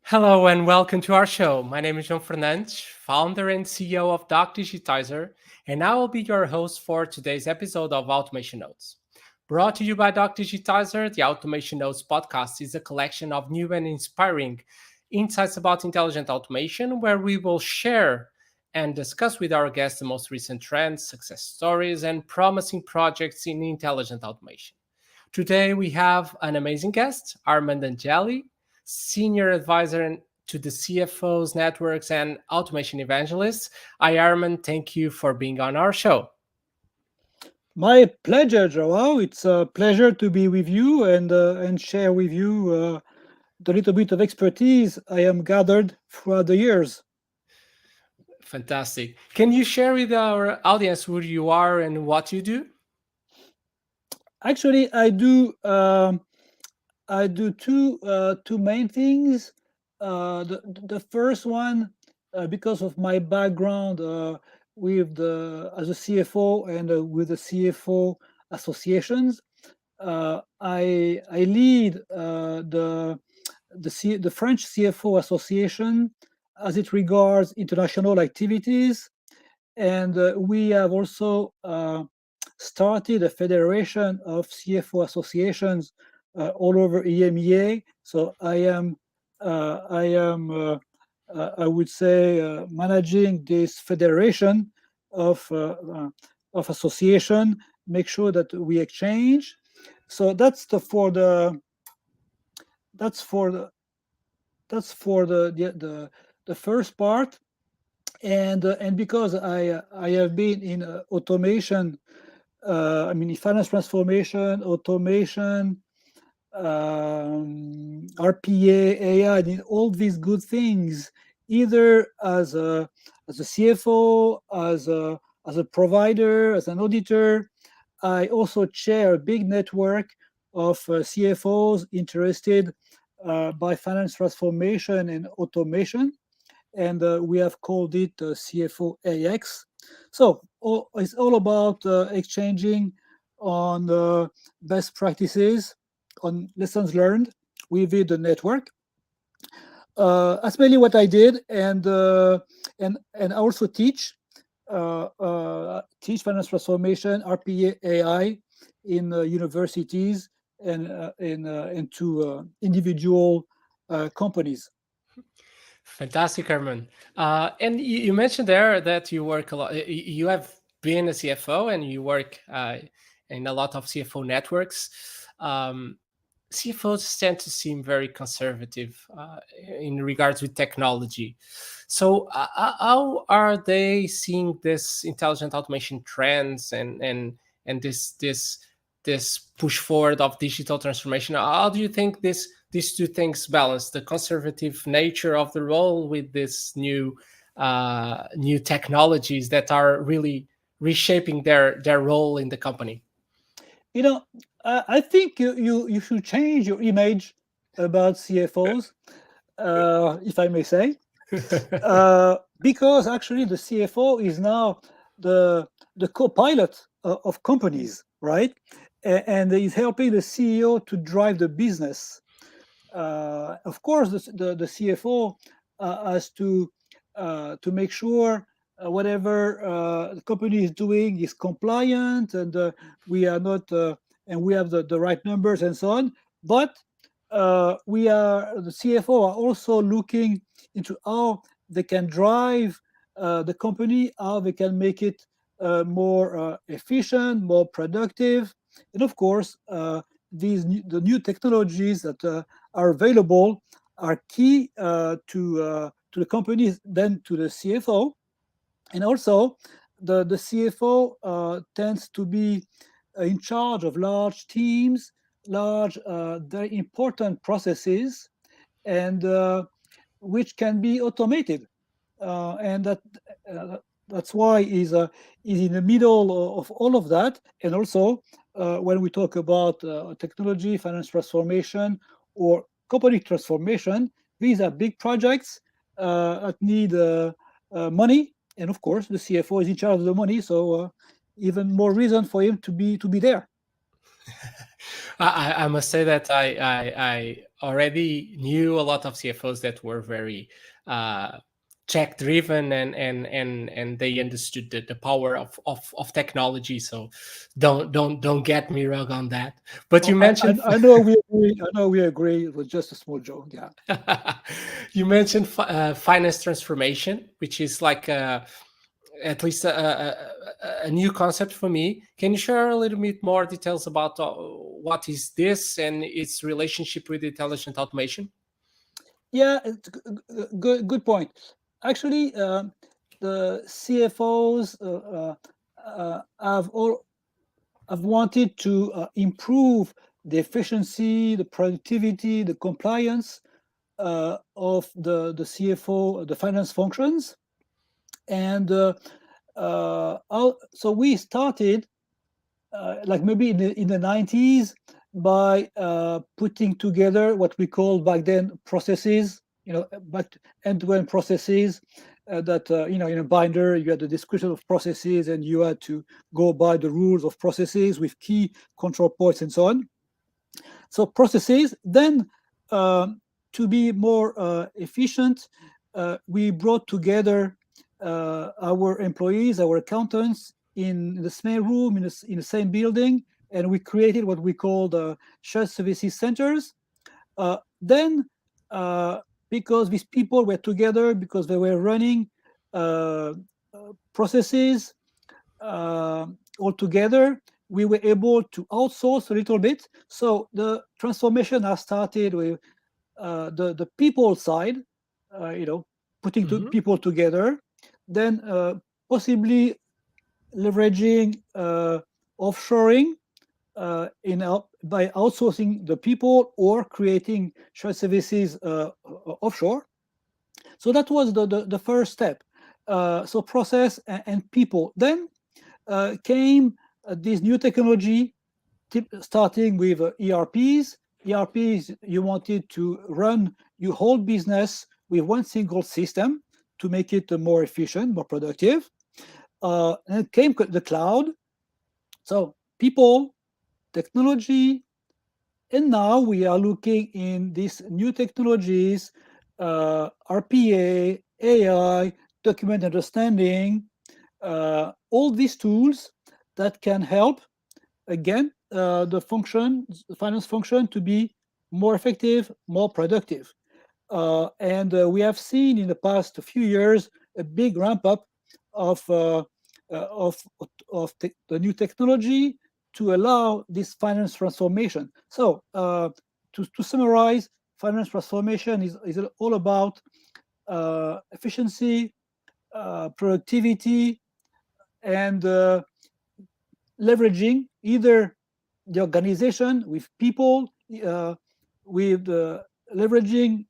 Hello and welcome to our show. My name is John Fernandes, founder and CEO of DocDigitizer, and I will be your host for today's episode of Automation Notes. Brought to you by DocDigitizer, the Automation Notes podcast is a collection of new and inspiring insights about intelligent automation, where we will share and discuss with our guests the most recent trends, success stories, and promising projects in intelligent automation. Today we have an amazing guest, Armand Angeli, Senior Advisor to the CFOs, Networks, and Automation Evangelist. Hi, Armand. Thank you for being on our show. My pleasure, Joao. It's a pleasure to be with you and share with you the little bit of expertise I am gathered throughout the years. Fantastic. Can you share with our audience who you are and what you do? Actually, I do two main things. The first one, because of my background with the as a CFO and with the CFO associations, I lead the French CFO Association as it regards international activities, and we have also started a federation of CFO associations all over EMEA. So I would say, managing this federation of association, make sure that we exchange. So that's for the the first part, and because I have been in automation, I mean finance transformation, automation, RPA, AI, and all these good things, either as a CFO, as a provider, as an auditor. I also chair a big network of CFOs interested by finance transformation and automation, and we have called it CFO AX. So it's all about exchanging on best practices, on lessons learned within the network. That's mainly what I did, and I also teach finance transformation, RPA, AI in universities and into individual companies. Fantastic, Armand. And you mentioned there that you work a lot. You have been a CFO and you work in a lot of CFO networks. CFOs tend to seem very conservative in regards with technology. So, how are they seeing this intelligent automation trends and this push forward of digital transformation? How do you think these two things balance the conservative nature of the role with this new technologies that are really reshaping their role in the company? You know, I think you should change your image about CFOs, if I may say, because actually the CFO is now the co-pilot of companies, right? And is helping the CEO to drive the business. Of course, the CFO has to make sure whatever the company is doing is compliant, and we are not and we have the right numbers and so on. But the CFO are also looking into how they can drive the company, how they can make it more efficient, more productive, and of course, the new technologies that are available are key to the companies, then to the CFO, and also the CFO tends to be in charge of large teams, large, very important processes, and which can be automated, and that's why is in the middle of all of that. And also, when we talk about technology, finance transformation, or company transformation, these are big projects that need money, and of course, the CFO is in charge of the money, so even more reason for him to be there. I must say that I already knew a lot of CFOs that were very check driven, and they understood the power of technology. So don't get me wrong on that. But Oh, you mentioned I know we agree. I know we agree. It was just a small joke. Yeah. you mentioned finance transformation, which is like at least a new concept for me. Can you share a little bit more details about what is this and its relationship with intelligent automation? Yeah, it's good point. Actually, the CFOs have wanted to improve the efficiency, the productivity, the compliance of the CFO, the finance functions, and so we started like maybe in the 90s by putting together what we called back then processes, back end-to-end processes that in a binder you had the description of processes and you had to go by the rules of processes with key control points and so on. So processes. Then to be more efficient, we brought together our employees, our accountants, in the same room, in the same building, and we created what we called shared services centers. Then, because these people were together, because they were running uh, processes all together, we were able to outsource a little bit. So the transformation has started with the people side, putting Hmm. people together, then possibly leveraging offshoring by outsourcing the people or creating shared services offshore. So that was the first step. So process and people. Then came this new technology, starting with ERPs. ERPs, you wanted to run your whole business with one single system to make it more efficient, more productive. And it came the cloud. So people, technology, and now we are looking in these new technologies, RPA, AI, document understanding, all these tools that can help again the finance function to be more effective, more productive. And we have seen in the past few years a big ramp up of uh, of the new technology to allow this finance transformation. So to summarize, finance transformation is all about efficiency, productivity, and leveraging either the organization with people, with leveraging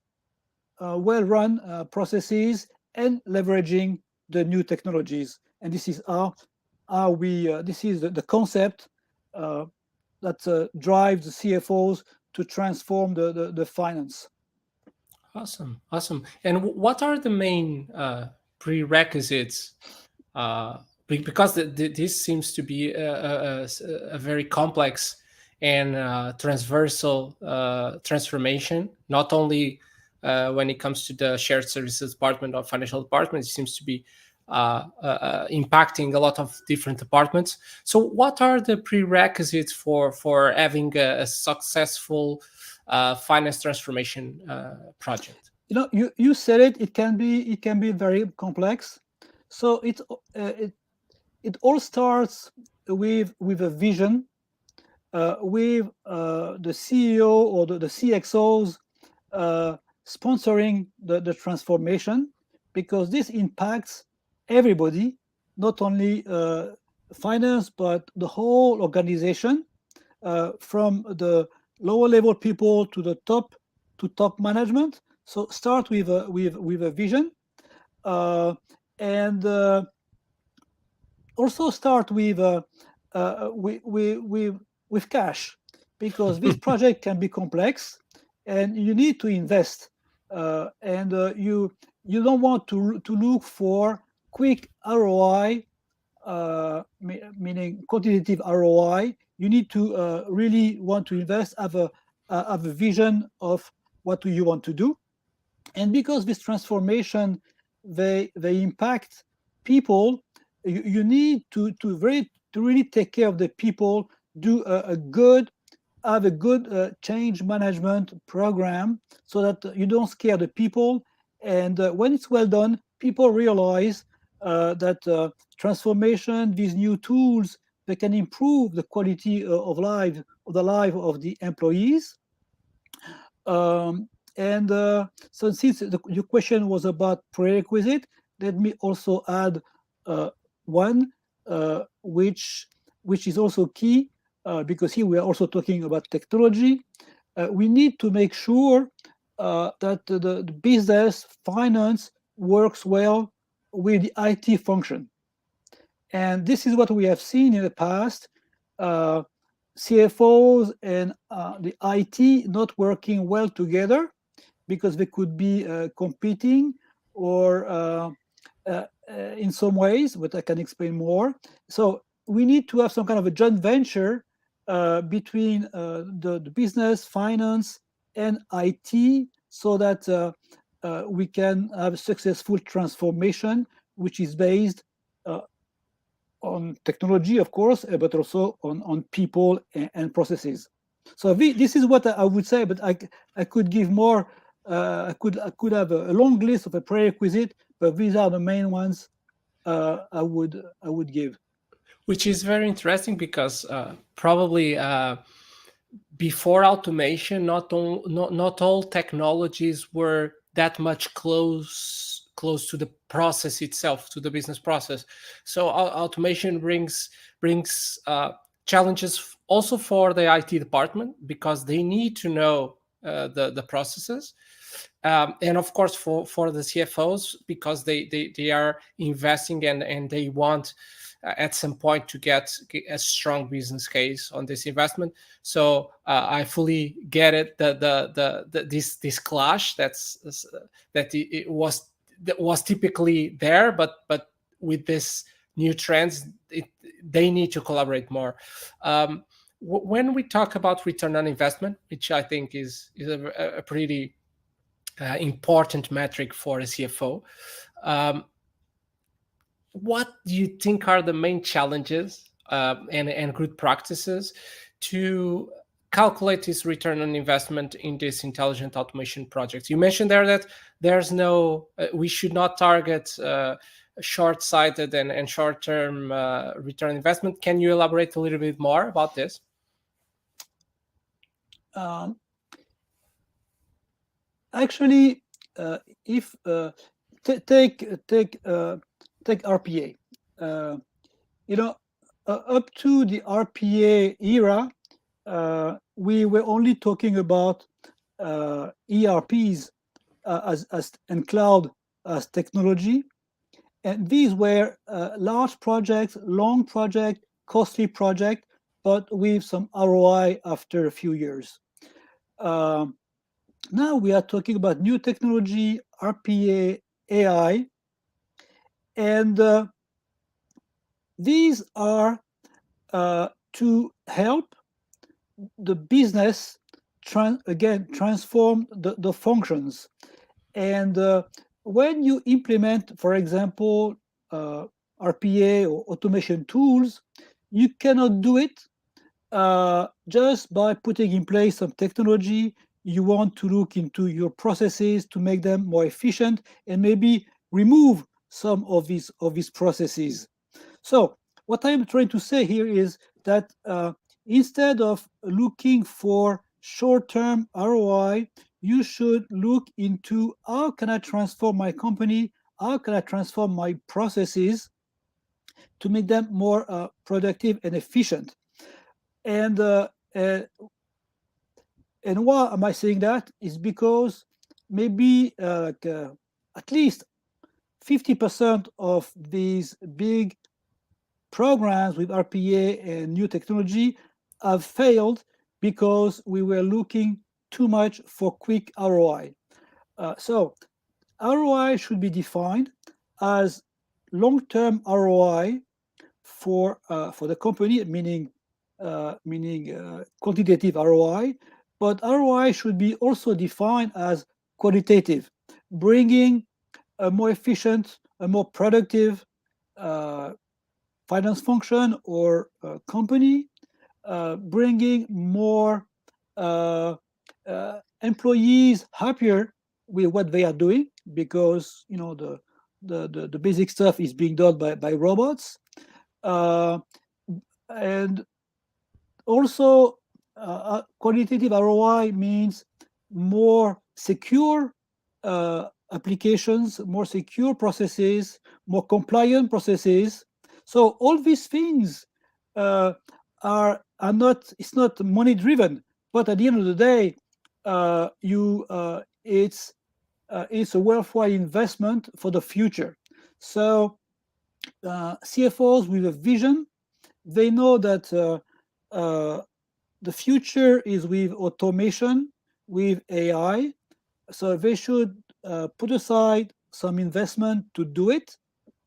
well-run processes, and leveraging the new technologies. And this is how we this is the concept uh, that drives the CFOs to transform the finance. Awesome, awesome. And what are the main prerequisites? Because this seems to be a very complex and transversal transformation. Not only when it comes to the shared services department or financial department, it seems to be impacting a lot of different departments. So, what are the prerequisites for having a successful finance transformation project? You said it. It can be very complex. So it all starts with a vision, with the CEO or the CXOs uh, sponsoring the transformation, because this impacts everybody, not only finance but the whole organization, from the lower level people to top management. So start with a vision, uh, and also start with cash, because this project can be complex and you need to invest, and you don't want to look for quick ROI, meaning quantitative ROI. You need to really want to invest, have a vision of what do you want to do. And because this transformation, they impact people, you need to really take care of the people, do a good have a good change management program so that you don't scare the people. And when it's well done, people realize that transformation, these new tools, they can improve the quality of the life of the employees. And so since your question was about prerequisite, let me also add one which is also key, because here we are also talking about technology. We need to make sure that the business finance works well with the IT function. And this is what we have seen in the past. CFOs and the IT not working well together because they could be competing or in some ways, but I can explain more. So we need to have some kind of a joint venture between the business, finance, and IT, so that we can have a successful transformation, which is based uh, on technology, of course, but also on people and processes. So this is what I would say, but I could give more. I could have a long list of a prerequisite, but these are the main ones I would give. Which is very interesting because probably before automation, not all technologies were that much close to the process itself, to the business process. So automation brings challenges also for the IT department, because they need to know the processes, and of course for the CFOs, because they are investing, and they want at some point to get a strong business case on this investment. So I fully get it. This clash that that was typically there, but with this new trends, they need to collaborate more. When we talk about return on investment, which I think is a pretty important metric for a CFO, um, what do you think are the main challenges and good practices to calculate this return on investment in this intelligent automation project? You mentioned there that there's no, we should not target short-sighted and short-term return on investment. Can you elaborate a little bit more about this? Um, Actually, if take RPA, uh, up to the RPA era, we were only talking about ERPs as and cloud as technology, and these were large projects, long project, costly project, but with some ROI after a few years. Um, Now we are talking about new technology, RPA, AI, and these are to help the business transform the functions. And when you implement, for example, RPA or automation tools, you cannot do it just by putting in place some technology. You want to look into your processes to make them more efficient and maybe remove some of these processes. So what I'm trying to say here is that instead of looking for short-term ROI, you should look into how can I transform my company, how can I transform my processes to make them more productive and efficient. And and why am I saying that? Is because maybe at least 50% of these big programs with RPA and new technology have failed because we were looking too much for quick ROI. So ROI should be defined as long-term ROI for the company, meaning quantitative ROI, But ROI should be also defined as qualitative, bringing a more efficient, a more productive uh, finance function or company, bringing more uh, employees happier with what they are doing, because the basic stuff is being done by robots, uh, and also qualitative ROI means more secure applications, more secure processes, more compliant processes. So all these things uh, are not, it's not money driven, but at the end of the day, you it's a worthwhile investment for the future. So CFOs with a vision, they know that uh, the future is with automation, with AI. So they should put aside some investment to do it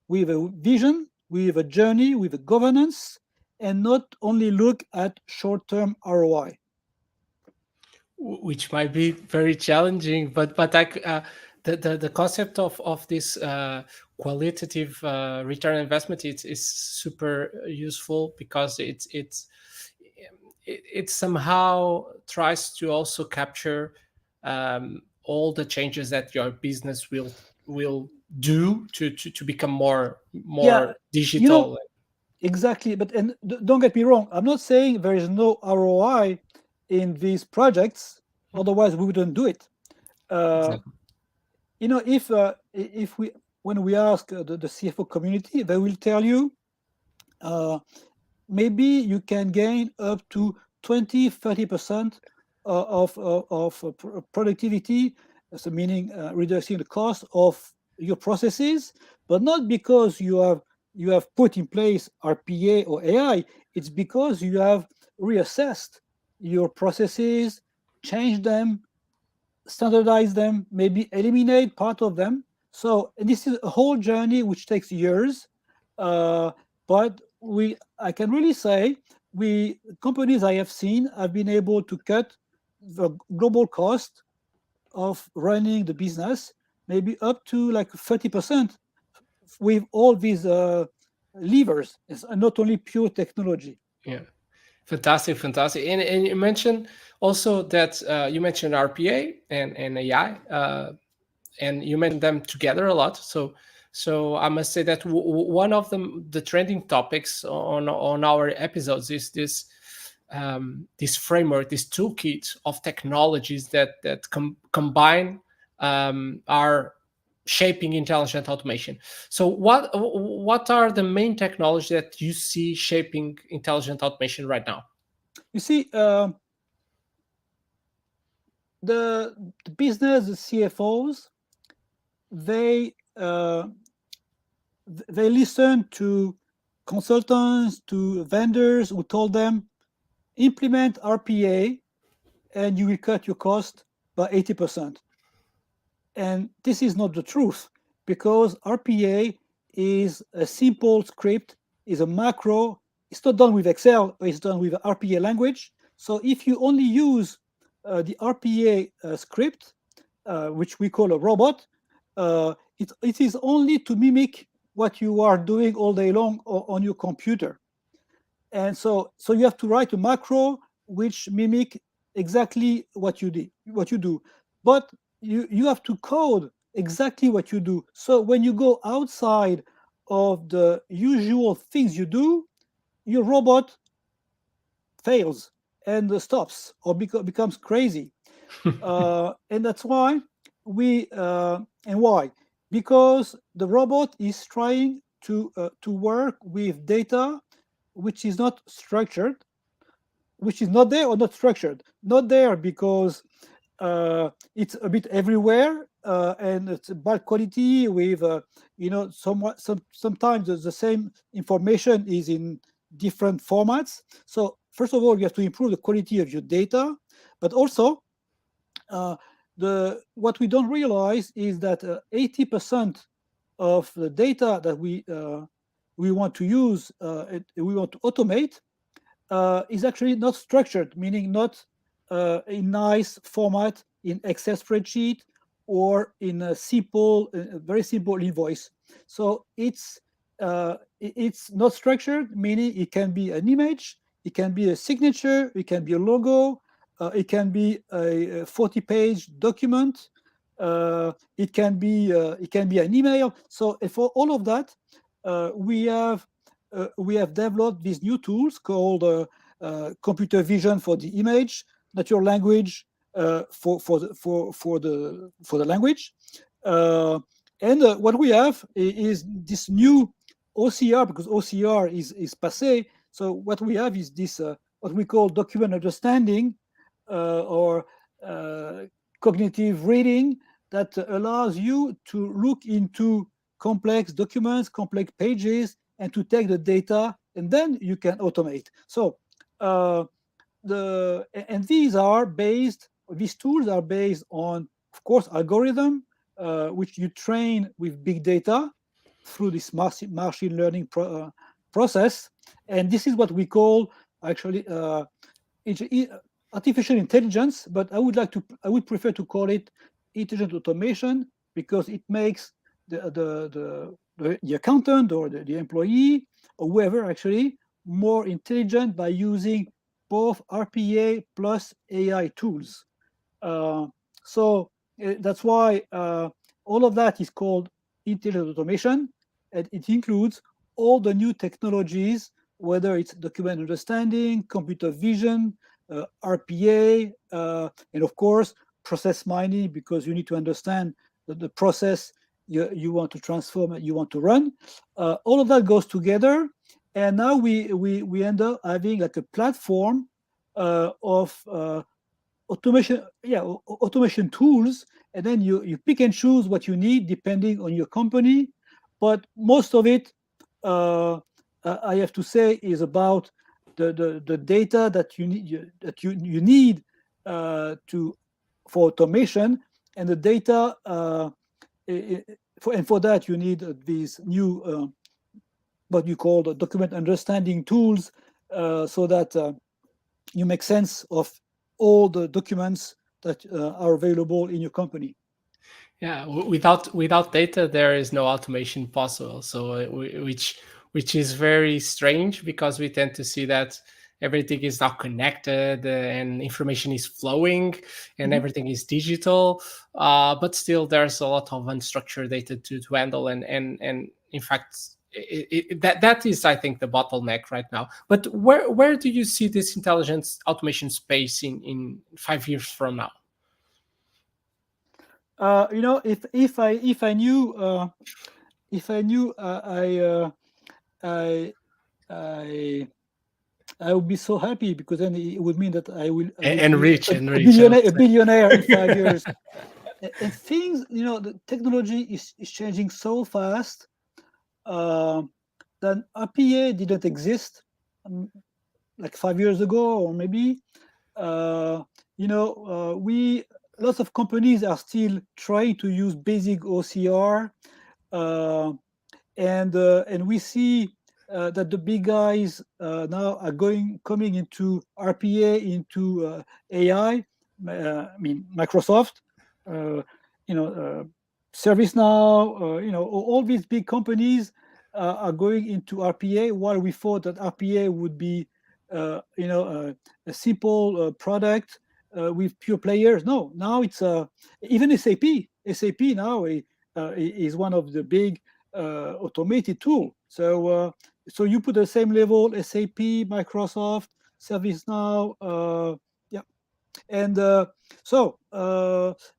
with a vision, with a journey, with a governance, and not only look at short-term ROI. Which might be very challenging, but the concept of this qualitative return on investment is super useful, because it somehow tries to also capture all the changes that your business will do to become Yeah, more you know, digital. exactly. But and don't get me wrong, I'm not saying there is no ROI in these projects. Otherwise, we wouldn't do it. Uh, Exactly. if we when we ask the CFO community, they will tell you uh, maybe you can gain up to 20-30% of productivity, so meaning reducing the cost of your processes, but not because you have put in place RPA or AI. It's because you have reassessed your processes, changed them, standardize them, maybe eliminate part of them. So this is a whole journey which takes years, uh, but I can really say, we companies I have seen have been able to cut the global cost of running the business maybe up to like 30% with all these levers. It's not only pure technology. Yeah. Fantastic, fantastic. And you mentioned also that you mentioned RPA and AI, and you mentioned them together a lot. So I must say that one of them, the trending topics on our episodes, is this framework, this toolkit of technologies that combine are shaping intelligent automation. So what are the main technologies that you see shaping intelligent automation right now? You see, the business, the CFOs, they uh, they listen to consultants, to vendors who told them implement RPA and you will cut your cost by 80%. And this is not the truth, because RPA is a simple script, is a macro. It's not done with Excel, but it's done with RPA language. So if you only use the RPA script, which we call a robot, it is only to mimic what you are doing all day long on your computer. And so you have to write a macro which mimic exactly what you do. But you have to code exactly what you do. So when you go outside of the usual things you do, your robot fails and stops or becomes crazy. And that's why we and why, because the robot is trying to work with data which is not structured, which is not there or not structured. Not there because it's a bit everywhere, and it's bad quality with sometimes the same information is in different formats. So first of all, you have to improve the quality of your data, but also uh, the what we don't realize is that 80% of the data that we want to use, we want to automate, is actually not structured, meaning not a nice format in Excel spreadsheet or in a very simple invoice. So it's not structured, meaning it can be an image, it can be a signature, it can be a logo, it can be a 40-page document, it can be an email. So for all of that, we have developed these new tools called computer vision for the image, natural language for the language, and what we have is this new OCR, because OCR is passé. So what we have is this what we call document understanding or cognitive reading that allows you to look into complex documents, complex pages, and to take the data, and then you can automate. So these tools are based on, of course, algorithm, which you train with big data through this machine learning process. And this is what we call actually artificial intelligence, but I would prefer to call it intelligent automation, because it makes the accountant or the employee or whoever actually more intelligent by using both RPA plus AI tools. So that's why all of that is called intelligent automation, and it includes all the new technologies, whether it's document understanding, computer vision, RPA, and of course process mining, because you need to understand the process you want to transform, you want to run. All of that goes together, and now we end up having like a platform of automation tools, and then you pick and choose what you need depending on your company. But most of it, I have to say, is about the data that you need to for automation, and the data for that you need these new what you call the document understanding tools, so that you make sense of all the documents that are available in your company. Yeah, without data, there is no automation possible. So, which is very strange, because we tend to see that everything is now connected, and information is flowing, and Mhm. everything is digital. But still, there's a lot of unstructured data to handle, and in fact, that is, I think, the bottleneck right now. But where do you see this intelligence automation space in 5 years from now? If I knew I I I would be so happy, because then it would mean that I will be And a rich, I would say. billionaire in 5 years. And things, the technology is changing so fast uh, that RPA didn't exist like 5 years ago, or maybe. Uh, we lots of companies are still trying to use basic OCR, uh, and we see that the big guys now are coming into RPA, into AI. I mean, Microsoft, uh, you know, uh, ServiceNow, all these big companies are going into RPA, while we thought that RPA would be, a simple product with pure players. No, now it's even SAP. SAP now is one of the big automated tool. So you put the same level, SAP, Microsoft, ServiceNow, yeah, and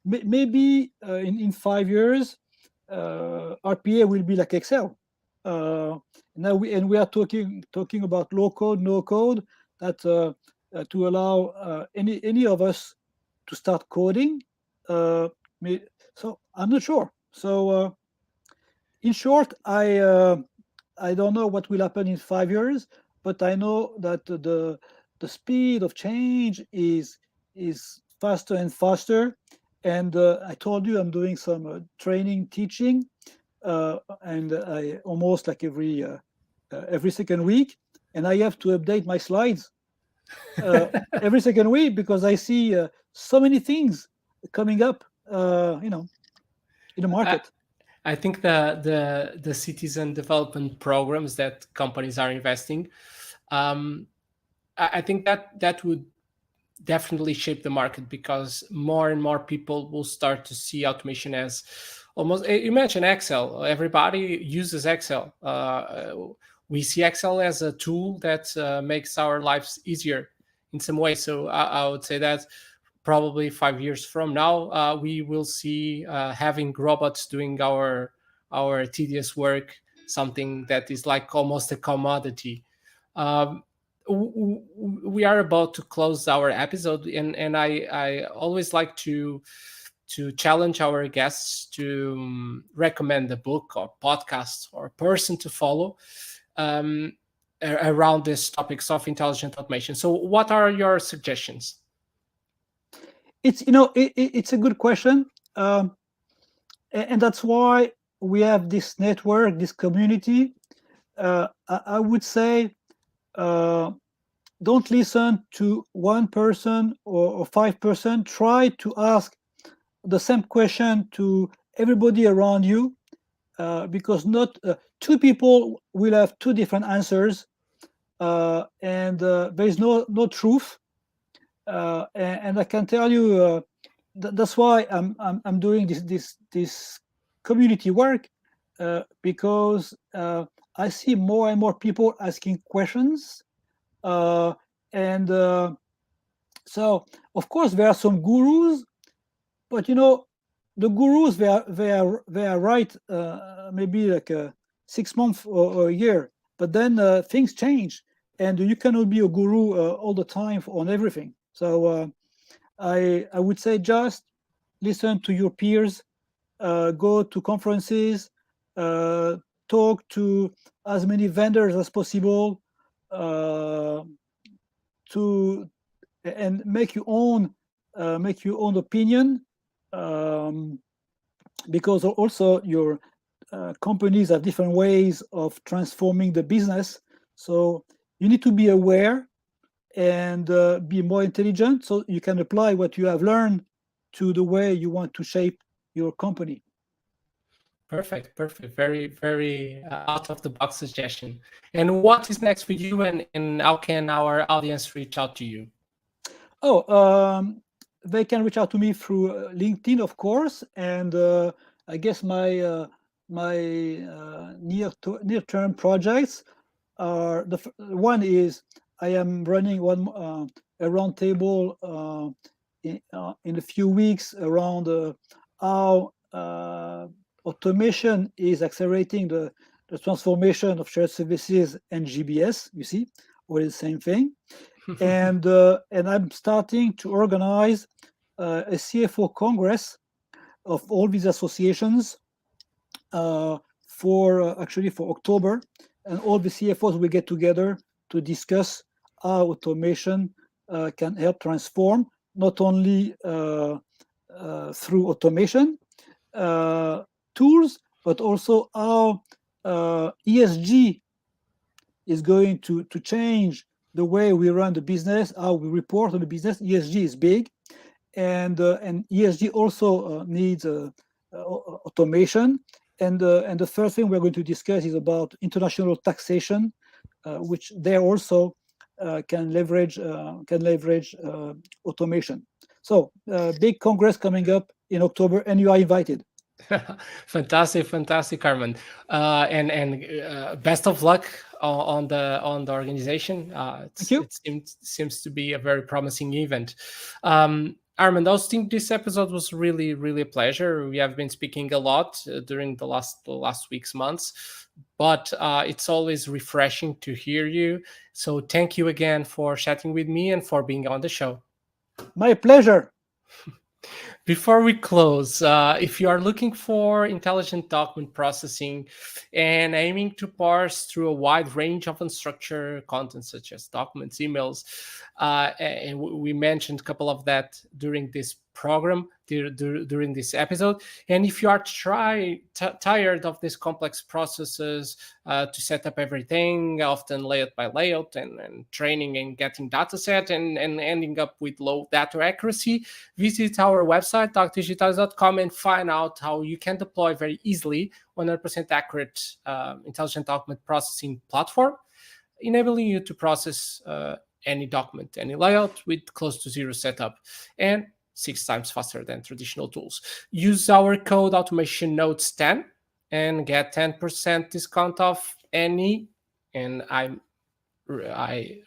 maybe in 5 years, RPA will be like Excel. Now we are talking about low code, no code, that to allow any of us to start coding. Uh, so I'm not sure. So in short, I don't know what will happen in 5 years, but I know that the speed of change is faster and faster. And I told you I'm doing some training, teaching, and I almost like every second week, and I have to update my slides. uh, every second week because I see so many things coming up, in the I, market. I think the citizen development programs that companies are investing, um, I think that would definitely shape the market, because more and more people will start to see automation as almost, you mentioned Excel, everybody uses Excel. We see Excel as a tool that makes our lives easier in some way. So I would say that probably 5 years from now, we will see having robots doing our tedious work, something that is like almost a commodity. um, we are about to close our episode, and I always like to challenge our guests to recommend a book or podcast or person to follow, um, around these topics of intelligent automation. So what are your suggestions? It's a good question, um, and that's why we have this network, this community. I would say, uh, don't listen to one person or 5%. Try to ask the same question to everybody around you, because not two people will have two different answers, and there is no truth. And I can tell you, that's why I'm doing this community work, because I see more and more people asking questions, uh, and so of course there are some gurus, but the gurus, they are right, maybe like 6 months or a year, but then things change, and you cannot be a guru all the time on everything. So I would say just listen to your peers, go to conferences, uh, talk to as many vendors as possible, uh, to and make your own opinion, um, because also your companies have different ways of transforming the business. So you need to be aware and be more intelligent so you can apply what you have learned to the way you want to shape your company. Perfect. Very, very out of the box suggestion. And what is next for you, and how can our audience reach out to you? Oh, they can reach out to me through LinkedIn, of course, and I guess my near-term projects are one is I am running one a roundtable in a few weeks around how automation is accelerating the transformation of shared services and GBS. You see, all the same thing. And I'm starting to organize a CFO Congress of all these associations, for October, and all the CFOs will get together to discuss how automation can help transform, not only through automation tools, but also how ESG is going to change the way we run the business, how we report on the business. ESG is big, and ESG also needs automation. And the first thing we're going to discuss is about international taxation, which there also can leverage automation. So big congress coming up in October, and you are invited. Fantastic, Carmen. And best of luck on the organization. Thank It's, you. it seems to be a very promising event. Armand, I think this episode was really, really a pleasure. We have been speaking a lot during the last weeks, months, but it's always refreshing to hear you. So thank you again for chatting with me and for being on the show. My pleasure. Before we close, if you are looking for intelligent document processing and aiming to parse through a wide range of unstructured content such as documents, emails, and we mentioned a couple of that during this program during this episode. And if you are tired of these complex processes to set up everything, often layout by layout, and training and getting data set and ending up with low data accuracy, visit our website, docdigitizer.com, and find out how you can deploy very easily 100% accurate intelligent document processing platform, enabling you to process any document, any layout with close to zero setup and 6 times faster than traditional tools. Use our code automation notes 10 and get 10% discount off any, and I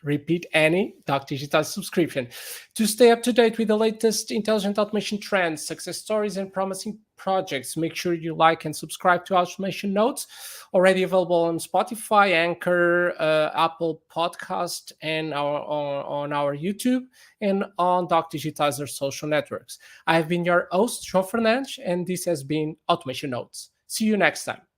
repeat, any DocDigitizer subscription. To stay up to date with the latest intelligent automation trends, success stories, and promising projects, make sure you like and subscribe to Automation Notes, already available on Spotify, Anchor, Apple Podcast, and on our YouTube, and on DocDigitizer social networks. I have been your host, João Fernandes, and this has been Automation Notes. See you next time.